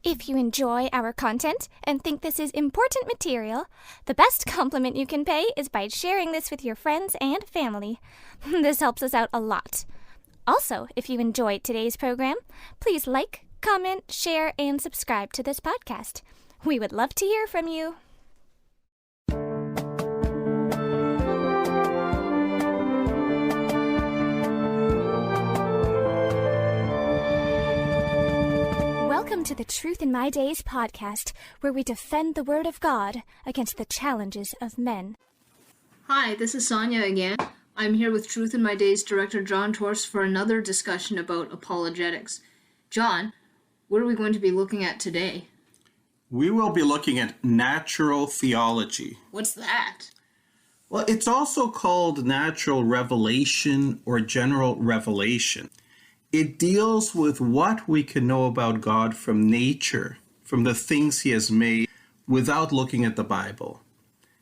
If you enjoy our content and think this is important material, the best compliment you can pay is by sharing this with your friends and family. This helps us out a lot. Also, if you enjoyed today's program, please like, comment, share, and subscribe to this podcast. We would love to hear from you. Welcome to the Truth in My Days podcast, where we defend the Word of God against the challenges of men. Hi, this is Sonia again. I'm here with Truth in My Days director John Torse for another discussion about apologetics. John, what are we going to be looking at today? We will be looking at natural theology. What's that? Well, it's also called natural revelation or general revelation. It deals with what we can know about God from nature, from the things he has made, without looking at the Bible.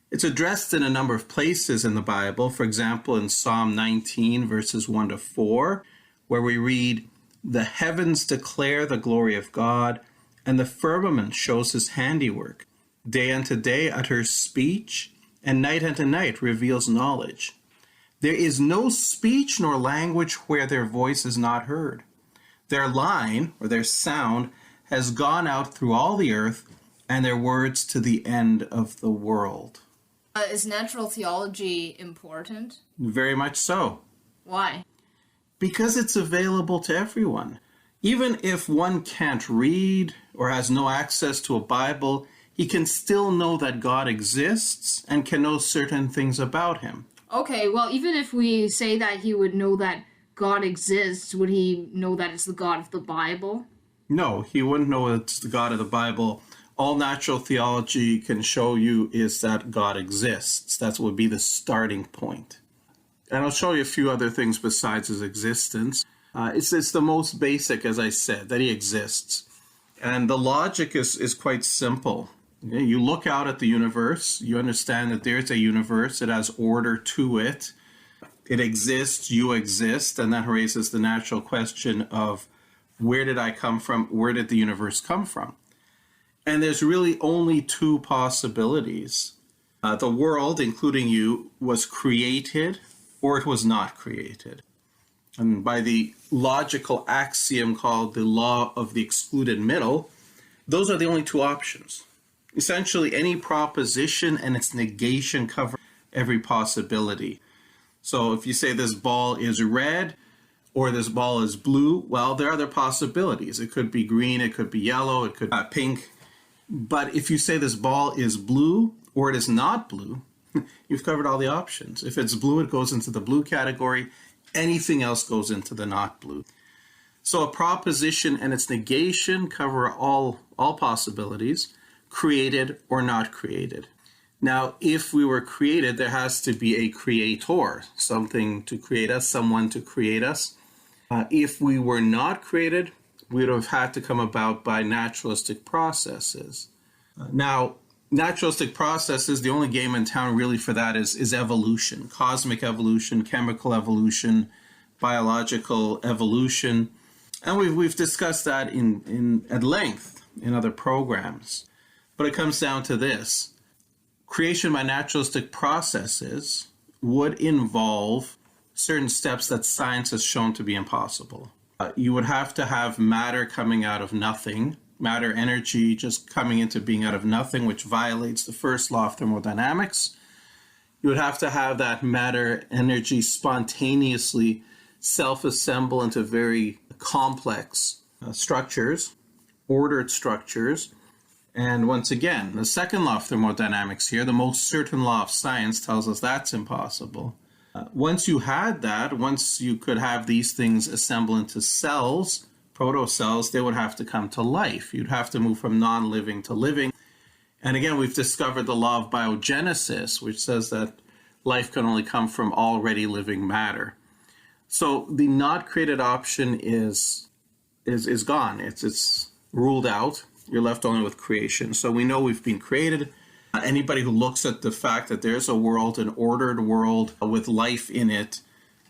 It's addressed in a number of places in the Bible. For example, in Psalm 19, verses 1 to 4, where we read, "The heavens declare the glory of God, and the firmament shows his handiwork. Day unto day utters speech, and night unto night reveals knowledge. There is no speech nor language where their voice is not heard. Their line, or their sound, has gone out through all the earth, and their words to the end of the world." Is natural theology important? Very much so. Why? Because it's available to everyone. Even if one can't read or has no access to a Bible, he can still know that God exists and can know certain things about him. Okay, well, even if we say that he would know that God exists, would he know that it's the God of the Bible? No, he wouldn't know it's the God of the Bible. All natural theology can show you is that God exists. That would be the starting point. And I'll show you a few other things besides his existence. It's the most basic, as I said, that he exists. And the logic is quite simple. You look out at the universe, you understand that there's a universe, it has order to it, it exists, you exist, and that raises the natural question of where did I come from, where did the universe come from? And there's really only two possibilities. The world, including you, was created or it was not created. And by the logical axiom called the law of the excluded middle, those are the only two options. Essentially, any proposition and its negation cover every possibility. So if you say this ball is red or this ball is blue, well, there are other possibilities. It could be green, it could be yellow, it could be pink. But if you say this ball is blue or it is not blue, you've covered all the options. If it's blue, it goes into the blue category. Anything else goes into the not blue. So a proposition and its negation cover all possibilities, created or not created. Now, if we were created, there has to be a creator, something to create us, someone to create us. If we were not created, we would have had to come about by naturalistic processes. Now, naturalistic processes, the only game in town really for that is evolution, cosmic evolution, chemical evolution, biological evolution. And we've discussed that at length in other programs. But it comes down to this. Creation by naturalistic processes would involve certain steps that science has shown to be impossible. You would have to have matter coming out of nothing, matter energy just coming into being out of nothing, which violates the first law of thermodynamics. You would have to have that matter energy spontaneously self-assemble into very complex structures, ordered structures. And once again, the second law of thermodynamics here, the most certain law of science, tells us that's impossible. Once you had that, once you could have these things assemble into cells, protocells, they would have to come to life. You'd have to move from non-living to living. And again, we've discovered the law of biogenesis, which says that life can only come from already living matter. So the not created option is gone. It's ruled out. You're left only with creation. So we know we've been created. Anybody who looks at the fact that there's a world, an ordered world with life in it,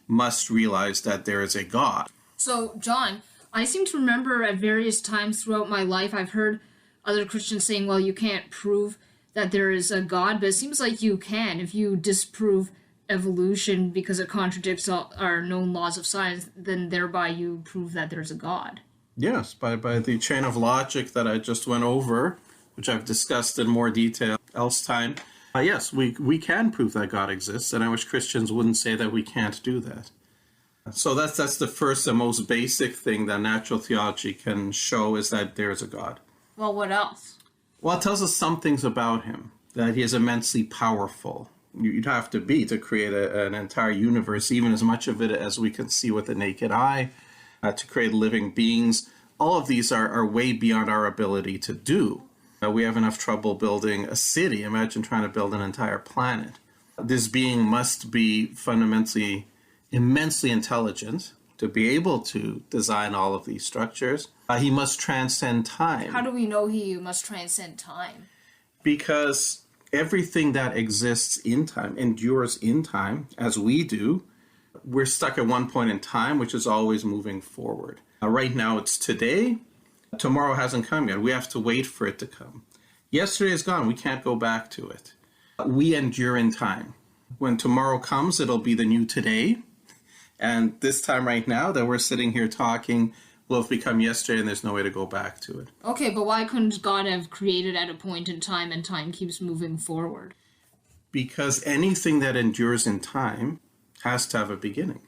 must realize that there is a God. So, John, I seem to remember at various times throughout my life, I've heard other Christians saying, well, you can't prove that there is a God, but it seems like you can. If you disprove evolution because it contradicts all our known laws of science, then thereby you prove that there's a God. Yes, by the chain of logic that I just went over, which I've discussed in more detail else time. Yes, we can prove that God exists, and I wish Christians wouldn't say that we can't do that. So that's the first and most basic thing that natural theology can show, is that there is a God. Well, what else? Well, it tells us some things about him, that he is immensely powerful. You'd have to be to create an entire universe, even as much of it as we can see with the naked eye, to create living beings. All of these are way beyond our ability to do. We have enough trouble building a city. Imagine trying to build an entire planet. This being must be fundamentally immensely intelligent to be able to design all of these structures. He must transcend time. How do we know he must transcend time? Because everything that exists in time endures in time, as we do. We're stuck at one point in time, which is always moving forward. Right now it's today. Tomorrow hasn't come yet. We have to wait for it to come. Yesterday is gone. We can't go back to it. We endure in time. When tomorrow comes, it'll be the new today. And this time right now that we're sitting here talking will have become yesterday, and there's no way to go back to it. Okay, but why couldn't God have created at a point in time and time keeps moving forward? Because anything that endures in time has to have a beginning.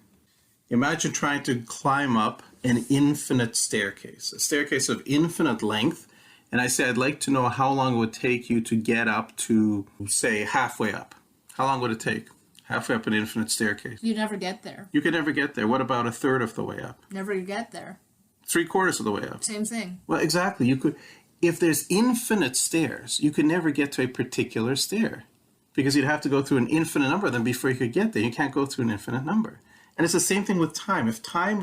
Imagine trying to climb up an infinite staircase, a staircase of infinite length, and I say I'd like to know how long it would take you to get up to, say, halfway up. How long would it take? Halfway up an infinite staircase. You never get there. You could never get there. What about a third of the way up? Never get there. 3/4 of the way up? Same thing. Well, exactly. You could, if there's infinite stairs, you could never get to a particular stair, because you'd have to go through an infinite number of them before you could get there. You can't go through an infinite number. And it's the same thing with time. If time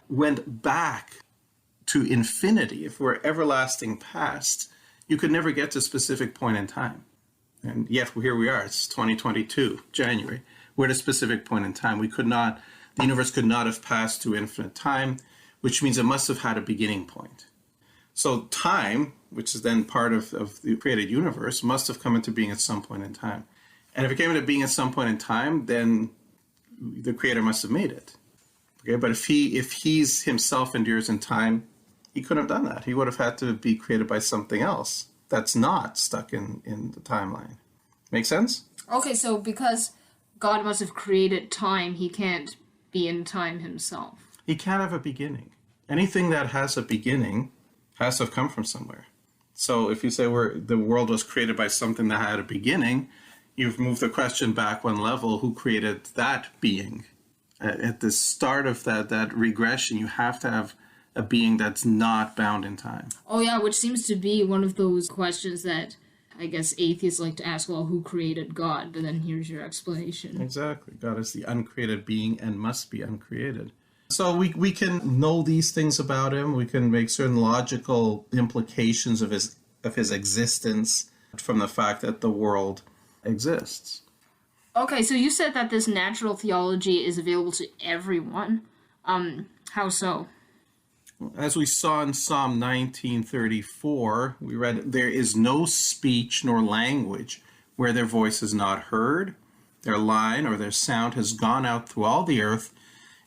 went back to infinity, if we're everlasting past, you could never get to a specific point in time. And yet here we are, it's 2022, January. We're at a specific point in time. The universe could not have passed through infinite time, which means it must have had a beginning point. So time, which is then part of the created universe, must have come into being at some point in time. And if it came into being at some point in time, then the creator must have made it. Okay, but if he's himself endures in time, he couldn't have done that. He would have had to be created by something else that's not stuck in the timeline. Make sense? Okay, so because God must have created time, he can't be in time himself. He can't have a beginning. Anything that has a beginning has to have come from somewhere. So if you say the world was created by something that had a beginning, you've moved the question back one level: who created that being? At the start of that regression, you have to have a being that's not bound in time. Oh yeah, which seems to be one of those questions that I guess atheists like to ask, well, who created God? But then here's your explanation. Exactly. God is the uncreated being and must be uncreated. So we can know these things about him. We can make certain logical implications of his existence from the fact that the world exists. Okay, so you said that this natural theology is available to everyone. How so? As we saw in Psalm 19:34, we read, "There is no speech nor language where their voice is not heard. Their line or their sound has gone out through all the earth,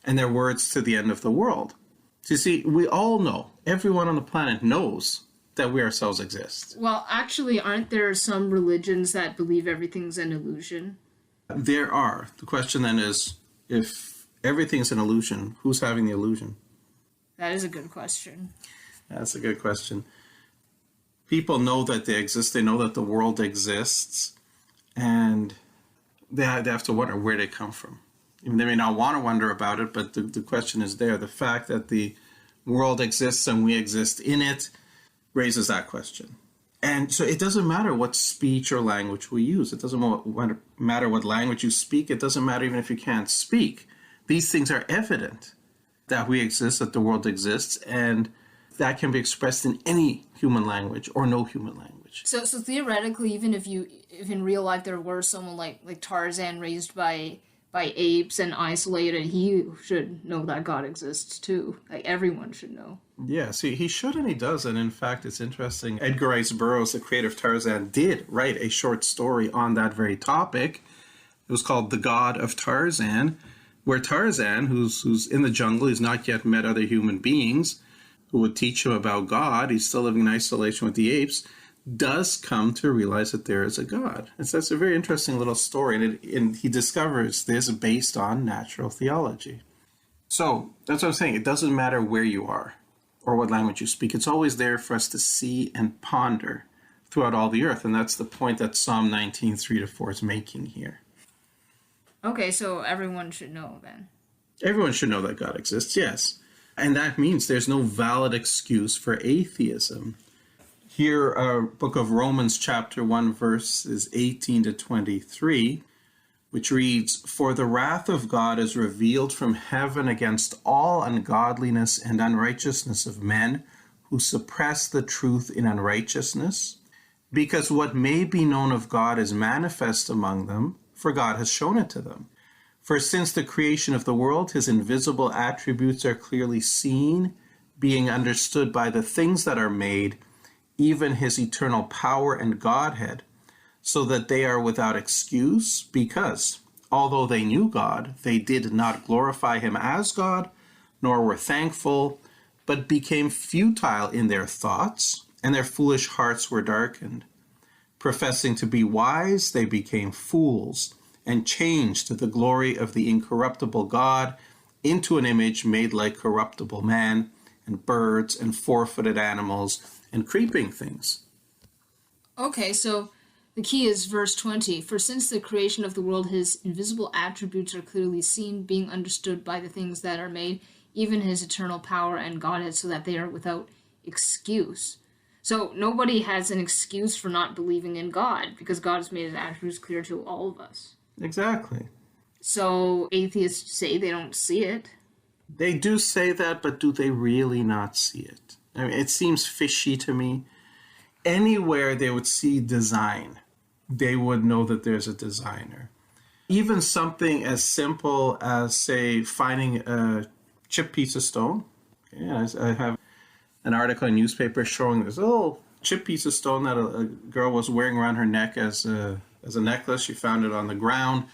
and their words to the end of the world." So you see, we all know, everyone on the planet knows that we ourselves exist. Well, actually, aren't there some religions that believe everything's an illusion? There are. The question then is, if everything's an illusion, who's having the illusion? That is a good question. That's a good question. People know that they exist. They know that the world exists. And they have to wonder where they come from. They may not want to wonder about it, but the question is there. The fact that the world exists and we exist in it raises that question. And so it doesn't matter what speech or language we use. It doesn't matter what language you speak. It doesn't matter even if you can't speak. These things are evident that we exist, that the world exists, and that can be expressed in any human language or no human language. So theoretically, even if in real life there were someone like Tarzan raised by by apes and isolated, he should know that God exists too. Like, everyone should know. Yeah, see, he should and he does. And in fact, it's interesting. Edgar Rice Burroughs, the creator of Tarzan, did write a short story on that very topic. It was called The God of Tarzan, where Tarzan, who's in the jungle, he's not yet met other human beings who would teach him about God. He's still living in isolation with the apes, does come to realize that there is a God. And so it's a very interesting little story. And he discovers this based on natural theology. So that's what I'm saying. It doesn't matter where you are or what language you speak. It's always there for us to see and ponder throughout all the earth. And that's the point that Psalm 19, 3-4 is making here. Okay, so everyone should know then. Everyone should know that God exists, yes. And that means there's no valid excuse for atheism. Here, book of Romans chapter 1, verses 18-23, which reads, "For the wrath of God is revealed from heaven against all ungodliness and unrighteousness of men who suppress the truth in unrighteousness, because what may be known of God is manifest among them, for God has shown it to them. For since the creation of the world, his invisible attributes are clearly seen, being understood by the things that are made, even his eternal power and Godhead, so that they are without excuse, because, although they knew God, they did not glorify him as God, nor were thankful, but became futile in their thoughts, and their foolish hearts were darkened. Professing to be wise, they became fools, and changed the glory of the incorruptible God into an image made like corruptible man, and birds, and four-footed animals, and creeping things." Okay, so the key is verse 20. "For since the creation of the world, his invisible attributes are clearly seen, being understood by the things that are made, even his eternal power and Godhead, so that they are without excuse." So nobody has an excuse for not believing in God, because God has made his attributes clear to all of us. Exactly. So atheists say they don't see it. They do say that, but do they really not see it? I mean, it seems fishy to me. Anywhere they would see design, they would know that there's a designer. Even something as simple as, say, finding a chipped piece of stone. Yeah, I have an article in a newspaper showing this little chipped piece of stone that a girl was wearing around her neck as a necklace. She found it on the ground,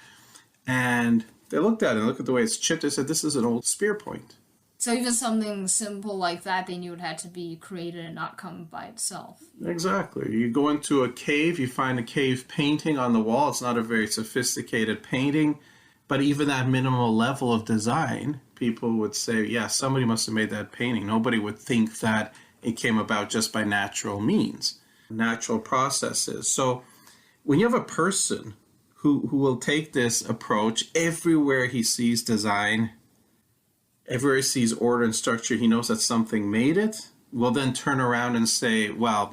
and they looked at it and looked at the way it's chipped. They said, this is an old spear point. So even something simple like that, they knew it had to be created and not come by itself. Exactly. You go into a cave, you find a cave painting on the wall. It's not a very sophisticated painting, but even that minimal level of design, people would say, yeah, somebody must have made that painting. Nobody would think that it came about just by natural means, natural processes. So when you have a person who will take this approach, everywhere he sees design, everywhere he sees order and structure, he knows that something made it, will then turn around and say, well,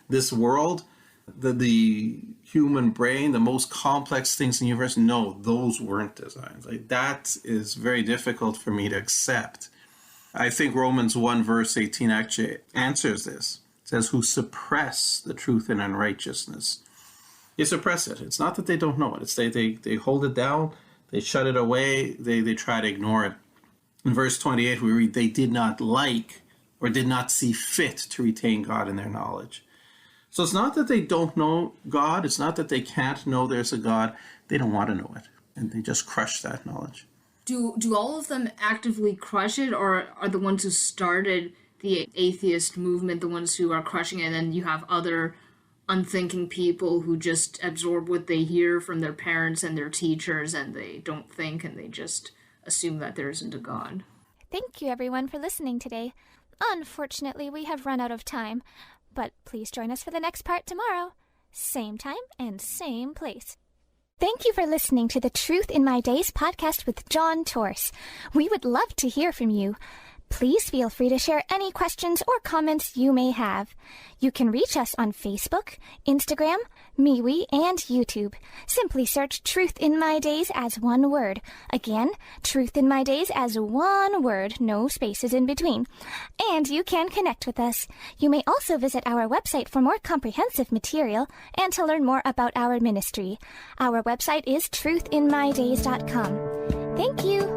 this world, the human brain, the most complex things in the universe, no, those weren't designs. Like, that is very difficult for me to accept. I think Romans 1 verse 18 actually answers this. It says, who suppress the truth in unrighteousness. They suppress it. It's not that they don't know it. It's they hold it down, they shut it away, they try to ignore it. In verse 28, we read, they did not like or did not see fit to retain God in their knowledge. So it's not that they don't know God. It's not that they can't know there's a God. They don't want to know it. And they just crush that knowledge. Do all of them actively crush it, or are the ones who started the atheist movement the ones who are crushing it, and then you have other unthinking people who just absorb what they hear from their parents and their teachers, and they don't think, and they just assume that there isn't a God? Thank you, everyone, for listening today. Unfortunately, we have run out of time, but please join us for the next part tomorrow. Same time and same place. Thank you for listening to the Truth in My Days podcast with John Torse. We would love to hear from you. Please feel free to share any questions or comments you may have. You can reach us on Facebook, Instagram, MeWe, and YouTube. Simply search Truth in My Days as one word. Again, Truth in My Days as one word, no spaces in between. And you can connect with us. You may also visit our website for more comprehensive material and to learn more about our ministry. Our website is truthinmydays.com. Thank you.